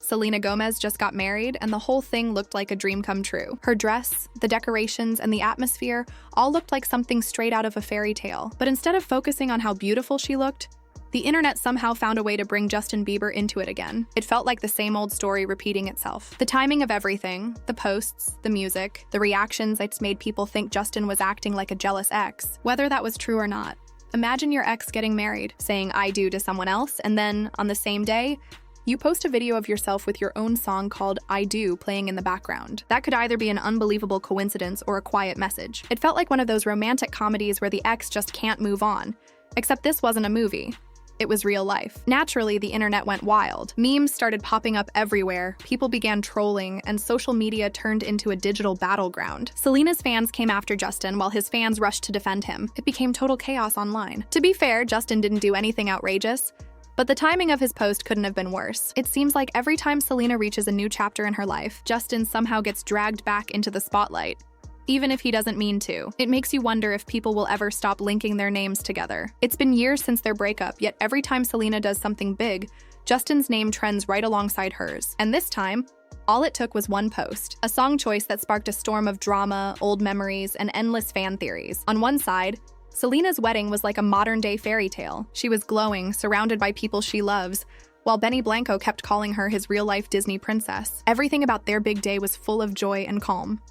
Selena Gomez just got married, and the whole thing looked like a dream come true. Her dress, the decorations, and the atmosphere all looked like something straight out of a fairy tale. But instead of focusing on how beautiful she looked, the internet somehow found a way to bring Justin Bieber into it again. It felt like the same old story repeating itself. The timing of everything, the posts, the music, the reactions, it's made people think Justin was acting like a jealous ex, whether that was true or not. Imagine your ex getting married, saying "I do" to someone else, and then, on the same day, you post a video of yourself with your own song called "I Do" playing in the background. That could either be an unbelievable coincidence or a quiet message. It felt like one of those romantic comedies where the ex just can't move on. Except this wasn't a movie. It was real life. Naturally, the internet went wild. Memes started popping up everywhere, people began trolling, and social media turned into a digital battleground. Selena's fans came after Justin while his fans rushed to defend him. It became total chaos online. To be fair, Justin didn't do anything outrageous, but the timing of his post couldn't have been worse. It seems like every time Selena reaches a new chapter in her life, Justin somehow gets dragged back into the spotlight. Even if he doesn't mean to. It makes you wonder if people will ever stop linking their names together. It's been years since their breakup, yet every time Selena does something big, Justin's name trends right alongside hers. And this time, all it took was one post, a song choice that sparked a storm of drama, old memories, and endless fan theories. On one side, Selena's wedding was like a modern-day fairy tale. She was glowing, surrounded by people she loves, while Benny Blanco kept calling her his real-life Disney princess. Everything about their big day was full of joy and calm.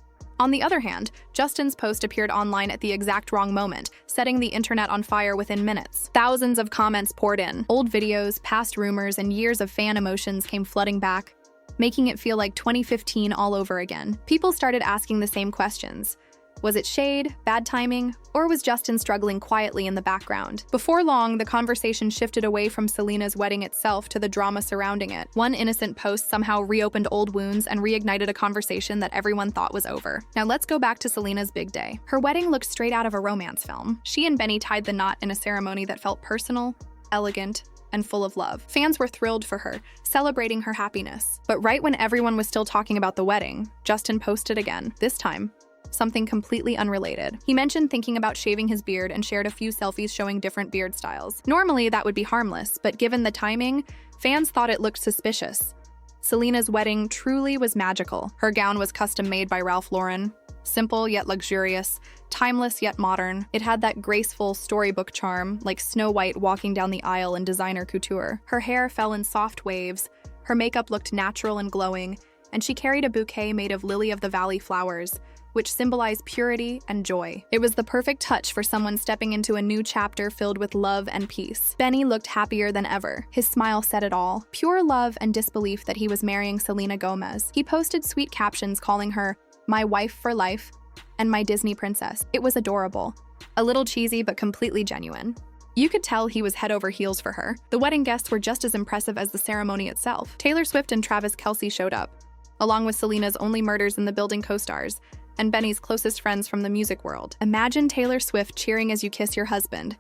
On the other hand, Justin's post appeared online at the exact wrong moment, setting the internet on fire within minutes. Thousands of comments poured in. Old videos, past rumors, and years of fan emotions came flooding back, making it feel like 2015 all over again. People started asking the same questions. Was it shade, bad timing, or was Justin struggling quietly in the background? Before long, the conversation shifted away from Selena's wedding itself to the drama surrounding it. One innocent post somehow reopened old wounds and reignited a conversation that everyone thought was over. Now let's go back to Selena's big day. Her wedding looked straight out of a romance film. She and Benny tied the knot in a ceremony that felt personal, elegant, and full of love. Fans were thrilled for her, celebrating her happiness. But right when everyone was still talking about the wedding, Justin posted again, this time something completely unrelated. He mentioned thinking about shaving his beard and shared a few selfies showing different beard styles. Normally, that would be harmless, but given the timing, fans thought it looked suspicious. Selena's wedding truly was magical. Her gown was custom-made by Ralph Lauren. Simple yet luxurious, timeless yet modern. It had that graceful storybook charm, like Snow White walking down the aisle in designer couture. Her hair fell in soft waves, her makeup looked natural and glowing, and she carried a bouquet made of lily-of-the-valley flowers, which symbolized purity and joy. It was the perfect touch for someone stepping into a new chapter filled with love and peace. Benny looked happier than ever. His smile said it all. Pure love and disbelief that he was marrying Selena Gomez. He posted sweet captions calling her "my wife for life" and "my Disney princess." It was adorable. A little cheesy, but completely genuine. You could tell he was head over heels for her. The wedding guests were just as impressive as the ceremony itself. Taylor Swift and Travis Kelce showed up, along with Selena's Only Murders in the Building co-stars, and Benny's closest friends from the music world. Imagine Taylor Swift cheering as you kiss your husband.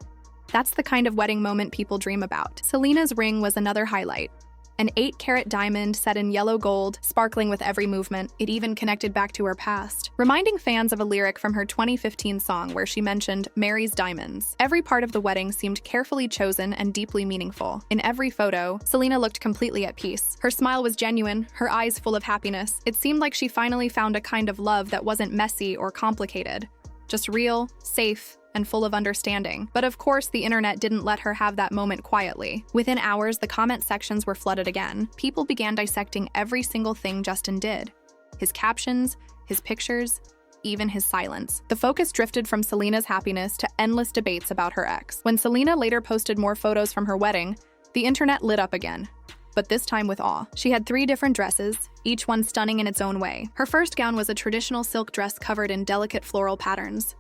That's the kind of wedding moment people dream about. Selena's ring was another highlight. An 8-carat diamond set in yellow gold, sparkling with every movement. It even connected back to her past, reminding fans of a lyric from her 2015 song where she mentioned Mary's diamonds. Every part of the wedding seemed carefully chosen and deeply meaningful. In every photo, Selena looked completely at peace. Her smile was genuine, her eyes full of happiness. It seemed like she finally found a kind of love that wasn't messy or complicated, just real, safe, and full of understanding. But of course, the internet didn't let her have that moment quietly. Within hours, the comment sections were flooded again. People began dissecting every single thing Justin did. His captions, his pictures, even his silence. The focus drifted from Selena's happiness to endless debates about her ex. When Selena later posted more photos from her wedding, the internet lit up again, but this time with awe. She had 3 different dresses, each one stunning in its own way. Her first gown was a traditional silk dress covered in delicate floral patterns,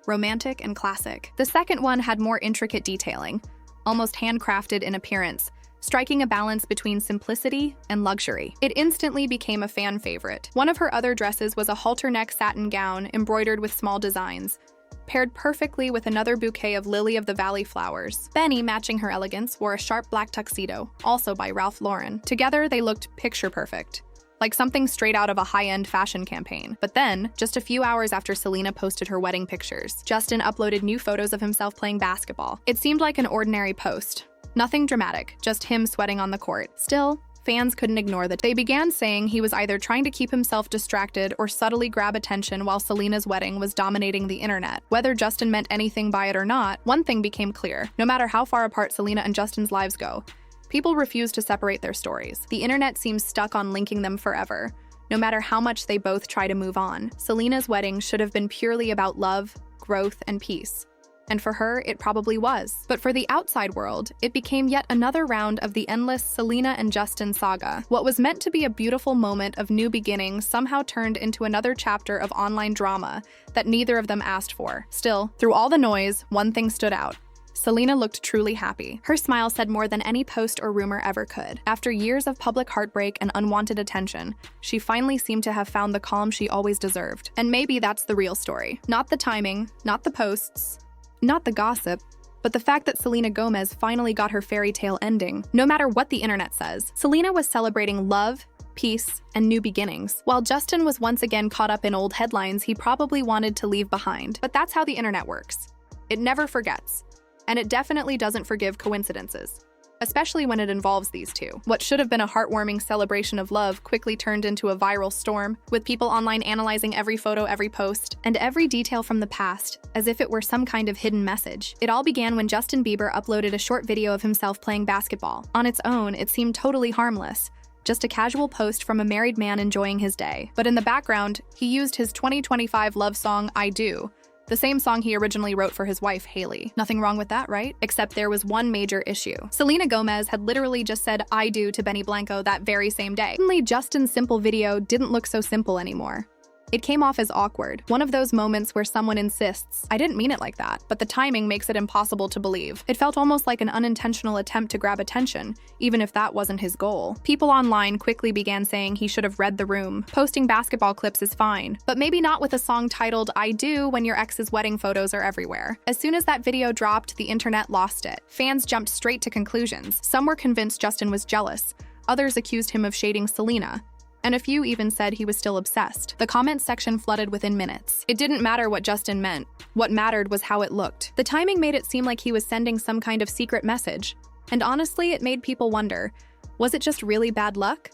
romantic and classic. The second one had more intricate detailing, almost handcrafted in appearance, striking a balance between simplicity and luxury. It instantly became a fan favorite. One of her other dresses was a halter-neck satin gown embroidered with small designs, paired perfectly with another bouquet of lily-of-the-valley flowers. Benny, matching her elegance, wore a sharp black tuxedo, also by Ralph Lauren. Together, they looked picture-perfect, like something straight out of a high-end fashion campaign. But then, just a few hours after Selena posted her wedding pictures, Justin uploaded new photos of himself playing basketball. It seemed like an ordinary post. Nothing dramatic, just him sweating on the court. Still, Fans couldn't ignore that. They began saying he was either trying to keep himself distracted or subtly grab attention while Selena's wedding was dominating the internet. Whether Justin meant anything by it or not, one thing became clear. No matter how far apart Selena and Justin's lives go, people refuse to separate their stories. The internet seems stuck on linking them forever. No matter how much they both try to move on, Selena's wedding should have been purely about love, growth, and peace. And for her, it probably was. But for the outside world, it became yet another round of the endless Selena and Justin saga. What was meant to be a beautiful moment of new beginnings somehow turned into another chapter of online drama that neither of them asked for. Still, through all the noise, one thing stood out. Selena looked truly happy. Her smile said more than any post or rumor ever could. After years of public heartbreak and unwanted attention, she finally seemed to have found the calm she always deserved. And maybe that's the real story. Not the timing, not the posts, not the gossip, but the fact that Selena Gomez finally got her fairy tale ending. No matter what the internet says, Selena was celebrating love, peace, and new beginnings, while Justin was once again caught up in old headlines he probably wanted to leave behind. But that's how the internet works. It never forgets. And it definitely doesn't forgive coincidences, especially when it involves these two. What should have been a heartwarming celebration of love quickly turned into a viral storm, with people online analyzing every photo, every post, and every detail from the past, as if it were some kind of hidden message. It all began when Justin Bieber uploaded a short video of himself playing basketball. On its own, it seemed totally harmless, just a casual post from a married man enjoying his day. But in the background, he used his 2025 love song, I Do, the same song he originally wrote for his wife, Hailey. Nothing wrong with that, right? Except there was one major issue. Selena Gomez had literally just said I do to Benny Blanco that very same day. Suddenly, Justin's simple video didn't look so simple anymore. It came off as awkward, one of those moments where someone insists, I didn't mean it like that, but the timing makes it impossible to believe. It felt almost like an unintentional attempt to grab attention, even if that wasn't his goal. People online quickly began saying he should have read the room. Posting basketball clips is fine, but maybe not with a song titled I Do when your ex's wedding photos are everywhere. As soon as that video dropped, the internet lost it. Fans jumped straight to conclusions. Some were convinced Justin was jealous. Others accused him of shading Selena, and a few even said he was still obsessed. The comment section flooded within minutes. It didn't matter what Justin meant. What mattered was how it looked. The timing made it seem like he was sending some kind of secret message. And honestly, it made people wonder, was it just really bad luck?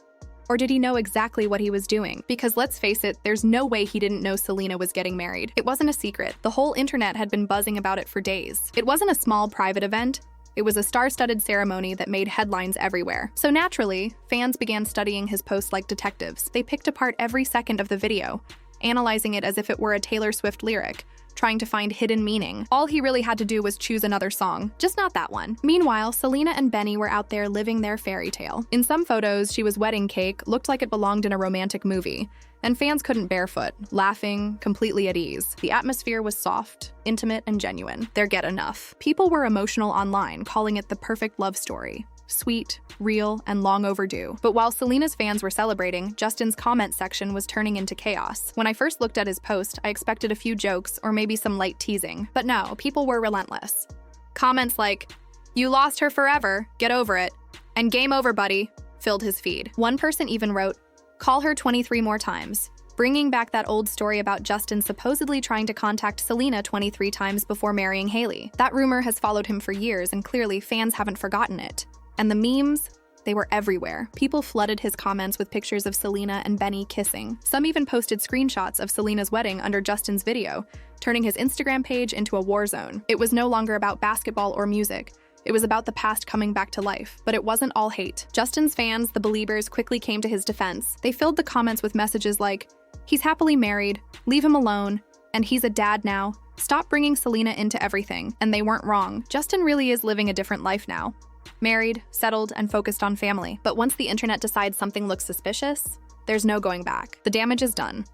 Or did he know exactly what he was doing? Because let's face it, there's no way he didn't know Selena was getting married. It wasn't a secret. The whole internet had been buzzing about it for days. It wasn't a small private event. It was a star-studded ceremony that made headlines everywhere. So naturally, fans began studying his post like detectives. They picked apart every second of the video, analyzing it as if it were a Taylor Swift lyric, trying to find hidden meaning. All he really had to do was choose another song, just not that one. Meanwhile, Selena and Benny were out there living their fairy tale. In some photos, she was wedding cake, looked like it belonged in a romantic movie, and fans couldn't barefoot, laughing, completely at ease. The atmosphere was soft, intimate, and genuine. There get enough. People were emotional online, calling it the perfect love story. Sweet, real, and long overdue. But while Selena's fans were celebrating, Justin's comment section was turning into chaos. When I first looked at his post, I expected a few jokes or maybe some light teasing. But no, people were relentless. Comments like, "You lost her forever, get over it," and "Game over, buddy," filled his feed. One person even wrote, "Call her 23 more times," bringing back that old story about Justin supposedly trying to contact Selena 23 times before marrying Hailey. That rumor has followed him for years, and clearly fans haven't forgotten it. And the memes, they were everywhere. People flooded his comments with pictures of Selena and Benny kissing. Some even posted screenshots of Selena's wedding under Justin's video, turning his Instagram page into a war zone. It was no longer about basketball or music. It was about the past coming back to life. But it wasn't all hate. Justin's fans, the Beliebers, quickly came to his defense. They filled the comments with messages like, "He's happily married, leave him alone, and he's a dad now. Stop bringing Selena into everything." And they weren't wrong. Justin really is living a different life now. Married, settled, and focused on family. But once the internet decides something looks suspicious, there's no going back. The damage is done.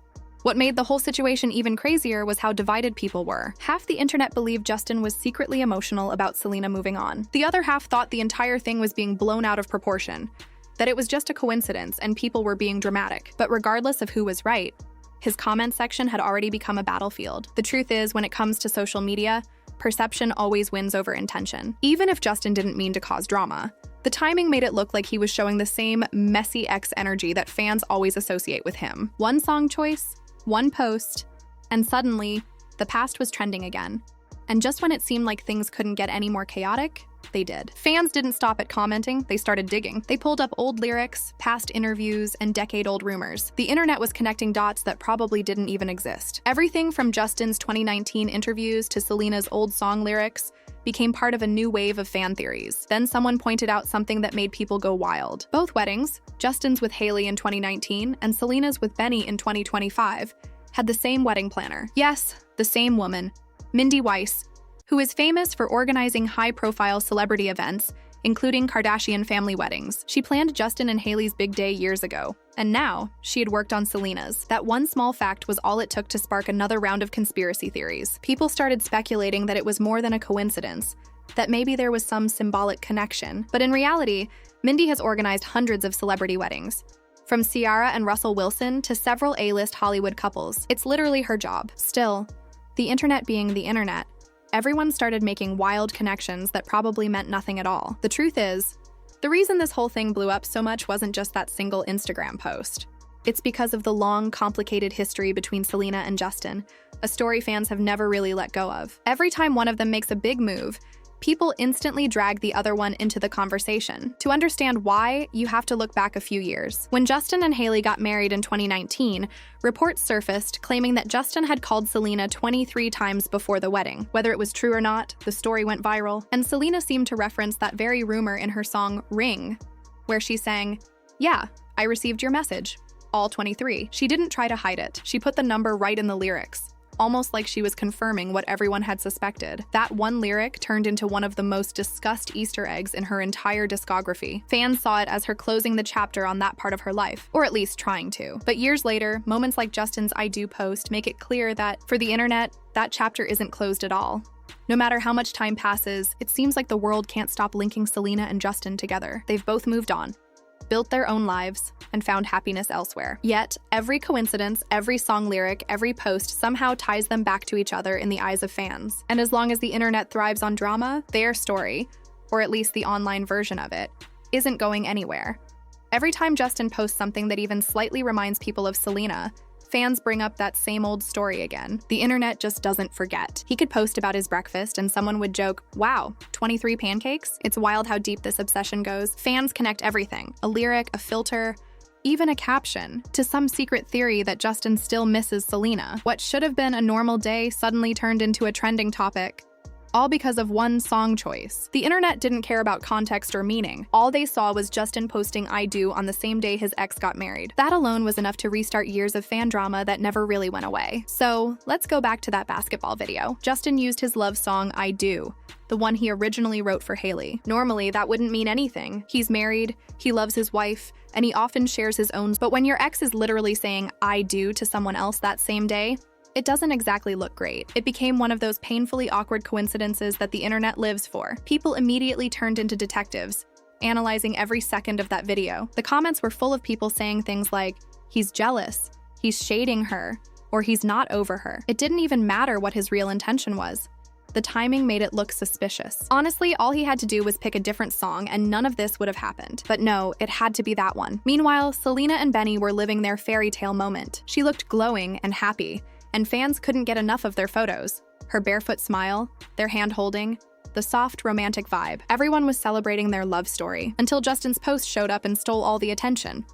What made the whole situation even crazier was how divided people were. Half the internet believed Justin was secretly emotional about Selena moving on. The other half thought the entire thing was being blown out of proportion, that it was just a coincidence and people were being dramatic. But regardless of who was right, his comment section had already become a battlefield. The truth is, when it comes to social media, perception always wins over intention. Even if Justin didn't mean to cause drama, the timing made it look like he was showing the same messy ex energy that fans always associate with him. One song choice, one post, and suddenly, the past was trending again. And just when it seemed like things couldn't get any more chaotic, They did. Fans didn't stop at commenting, they started digging. They pulled up old lyrics, past interviews, and decade-old rumors. The internet was connecting dots that probably didn't even exist. Everything from Justin's 2019 interviews to Selena's old song lyrics became part of a new wave of fan theories. Then someone pointed out something that made people go wild. Both weddings, Justin's with Hailey in 2019 and Selena's with Benny in 2025, had the same wedding planner. Yes, the same woman, Mindy Weiss, who is famous for organizing high-profile celebrity events, including Kardashian family weddings. She planned Justin and Hailey's big day years ago, and now she had worked on Selena's. That one small fact was all it took to spark another round of conspiracy theories. People started speculating that it was more than a coincidence, that maybe there was some symbolic connection. But in reality, Mindy has organized hundreds of celebrity weddings, from Ciara and Russell Wilson to several A-list Hollywood couples. It's literally her job. Still, the internet being the internet, everyone started making wild connections that probably meant nothing at all. The truth is, the reason this whole thing blew up so much wasn't just that single Instagram post. It's because of the long, complicated history between Selena and Justin, a story fans have never really let go of. Every time one of them makes a big move, people instantly drag the other one into the conversation. To understand why, you have to look back a few years. When Justin and Hailey got married in 2019, reports surfaced claiming that Justin had called Selena 23 times before the wedding. Whether it was true or not, the story went viral, and Selena seemed to reference that very rumor in her song Ring, where she sang, "Yeah, I received your message, all 23. She didn't try to hide it. She put the number right in the lyrics, almost like she was confirming what everyone had suspected. That one lyric turned into one of the most discussed Easter eggs in her entire discography. Fans saw it as her closing the chapter on that part of her life, or at least trying to. But years later, moments like Justin's I Do post make it clear that, for the internet, that chapter isn't closed at all. No matter how much time passes, it seems like the world can't stop linking Selena and Justin together. They've both moved on, built their own lives, and found happiness elsewhere. Yet, every coincidence, every song lyric, every post somehow ties them back to each other in the eyes of fans. And as long as the internet thrives on drama, their story, or at least the online version of it, isn't going anywhere. Every time Justin posts something that even slightly reminds people of Selena, fans bring up that same old story again. The internet just doesn't forget. He could post about his breakfast and someone would joke, "Wow, 23 pancakes?" It's wild how deep this obsession goes. Fans connect everything, a lyric, a filter, even a caption, to some secret theory that Justin still misses Selena. What should have been a normal day suddenly turned into a trending topic, all because of one song choice. The internet didn't care about context or meaning. All they saw was Justin posting I Do on the same day his ex got married. That alone was enough to restart years of fan drama that never really went away. So let's go back to that basketball video. Justin used his love song I Do, the one he originally wrote for Hailey. Normally, that wouldn't mean anything. He's married, he loves his wife, and he often shares his own. But when your ex is literally saying I do to someone else that same day, it doesn't exactly look great. It became one of those painfully awkward coincidences that the internet lives for. People immediately turned into detectives, analyzing every second of that video. The comments were full of people saying things like, "He's jealous," "He's shading her," or "He's not over her." It didn't even matter what his real intention was. The timing made it look suspicious. Honestly, all he had to do was pick a different song and none of this would have happened. But no, it had to be that one. Meanwhile, Selena and Benny were living their fairy tale moment. She looked glowing and happy, and fans couldn't get enough of their photos. Her barefoot smile, their hand-holding, the soft, romantic vibe. Everyone was celebrating their love story, until Justin's post showed up and stole all the attention.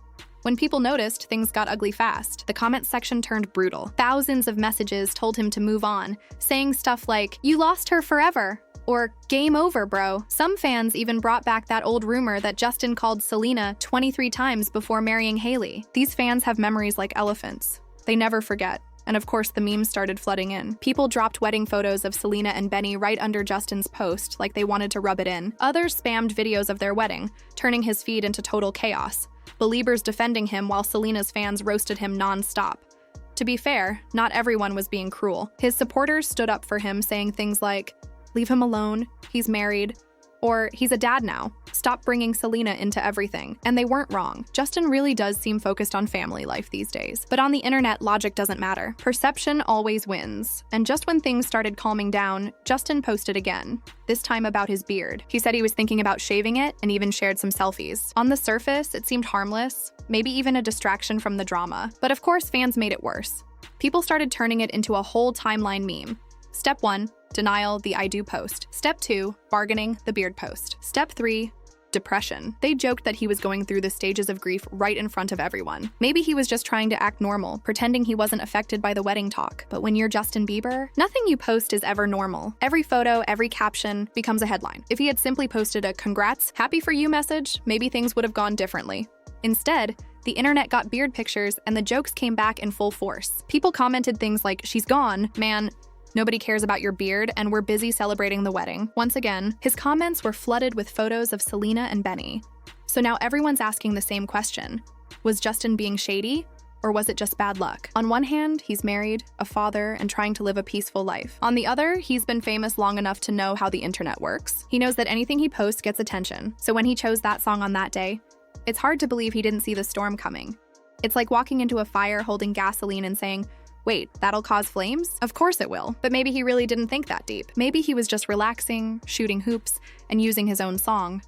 When people noticed, things got ugly fast. The comment section turned brutal. Thousands of messages told him to move on, saying stuff like, "You lost her forever," or "Game over, bro." Some fans even brought back that old rumor that Justin called Selena 23 times before marrying Hailey. These fans have memories like elephants. They never forget. And of course, the memes started flooding in. People dropped wedding photos of Selena and Benny right under Justin's post, like they wanted to rub it in. Others spammed videos of their wedding, turning his feed into total chaos. Beliebers defending him while Selena's fans roasted him non-stop. To be fair, not everyone was being cruel. His supporters stood up for him, saying things like, "Leave him alone, he's married," or "He's a dad now, stop bringing Selena into everything." And they weren't wrong. Justin really does seem focused on family life these days. But on the internet, logic doesn't matter. Perception always wins. And just when things started calming down, Justin posted again, this time about his beard. He said he was thinking about shaving it and even shared some selfies. On the surface, it seemed harmless, maybe even a distraction from the drama. But of course, fans made it worse. People started turning it into a whole timeline meme. Step 1, denial, the I do post. Step 2, bargaining, the beard post. Step 3, depression. They joked that he was going through the stages of grief right in front of everyone. Maybe he was just trying to act normal, pretending he wasn't affected by the wedding talk. But when you're Justin Bieber, nothing you post is ever normal. Every photo, every caption becomes a headline. If he had simply posted a congrats, happy for you message, maybe things would have gone differently. Instead, the internet got beard pictures and the jokes came back in full force. People commented things like, she's gone, man, nobody cares about your beard, and we're busy celebrating the wedding. Once again, his comments were flooded with photos of Selena and Benny. So now everyone's asking the same question. Was Justin being shady, or was it just bad luck? On one hand, he's married, a father, and trying to live a peaceful life. On the other, he's been famous long enough to know how the internet works. He knows that anything he posts gets attention. So when he chose that song on that day, it's hard to believe he didn't see the storm coming. It's like walking into a fire holding gasoline and saying, wait, that'll cause flames? Of course it will. But maybe he really didn't think that deep. Maybe he was just relaxing, shooting hoops, and using his own song,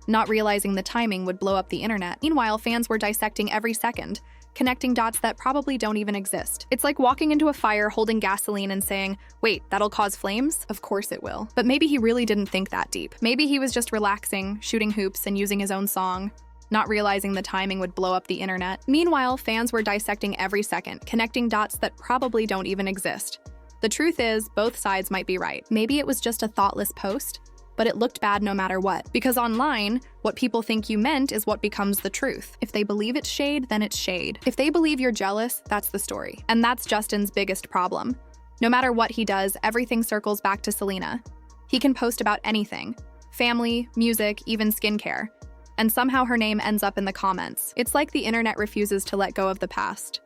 not realizing the timing would blow up the internet. Meanwhile, fans were dissecting every second, connecting dots that probably don't even exist. It's like walking into a fire holding gasoline and saying, wait, that'll cause flames? Of course it will. But maybe he really didn't think that deep. Maybe he was just relaxing, shooting hoops, and using his own song, not realizing the timing would blow up the internet. Meanwhile, fans were dissecting every second, connecting dots that probably don't even exist. The truth is, both sides might be right. Maybe it was just a thoughtless post, but it looked bad no matter what. Because online, what people think you meant is what becomes the truth. If they believe it's shade, then it's shade. If they believe you're jealous, that's the story. And that's Justin's biggest problem. No matter what he does, everything circles back to Selena. He can post about anything: family, music, even skincare. And somehow her name ends up in the comments. It's like the internet refuses to let go of the past.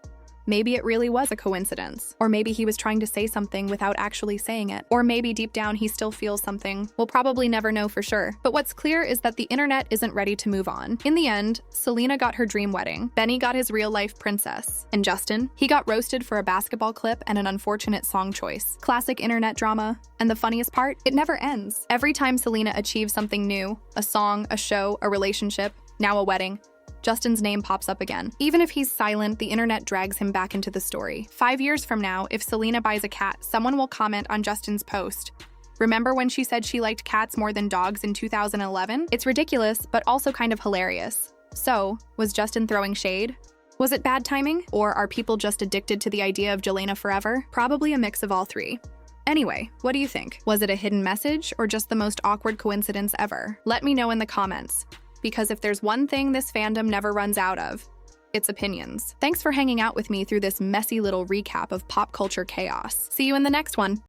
Maybe it really was a coincidence. Or maybe he was trying to say something without actually saying it. Or maybe deep down he still feels something. We'll probably never know for sure. But what's clear is that the internet isn't ready to move on. In the end, Selena got her dream wedding. Benny got his real-life princess. And Justin? He got roasted for a basketball clip and an unfortunate song choice. Classic internet drama. And the funniest part? It never ends. Every time Selena achieves something new, a song, a show, a relationship, now a wedding, Justin's name pops up again. Even if he's silent, the internet drags him back into the story. 5 years from now, if Selena buys a cat, someone will comment on Justin's post. Remember when she said she liked cats more than dogs in 2011? It's ridiculous, but also kind of hilarious. So, was Justin throwing shade? Was it bad timing? Or are people just addicted to the idea of Jelena forever? Probably a mix of all three. Anyway, what do you think? Was it a hidden message or just the most awkward coincidence ever? Let me know in the comments. Because if there's one thing this fandom never runs out of, it's opinions. Thanks for hanging out with me through this messy little recap of pop culture chaos. See you in the next one.